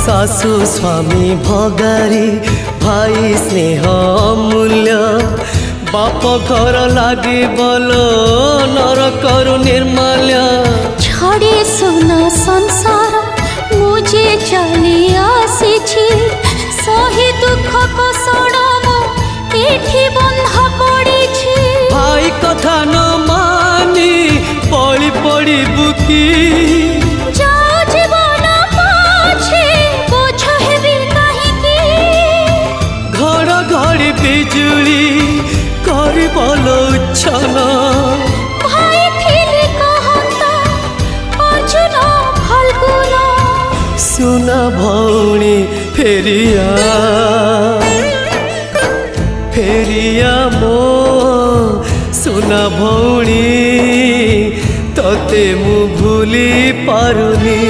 শাশু স্বামী ভগারি ভাই স্নেহ অমূল্য বাপ ঘর লাগি বল নরকরু निर्मल्य छड़े सोना संसार मुझे चली आसी सही दुख कषण एठी बंधा पड़ी भाई कथा न मानी पड़ी पड़ी बुकी जाओ जीवन पाछे बोझ हेबी काहेकि घर घड़ी बिजुली कर बोल उच्छन भाई थिले कहता अर्जुन फाल्गुन सुना भौणी फेरिया फेरिया मो सुना भौणी तते मु भूली पारुनी।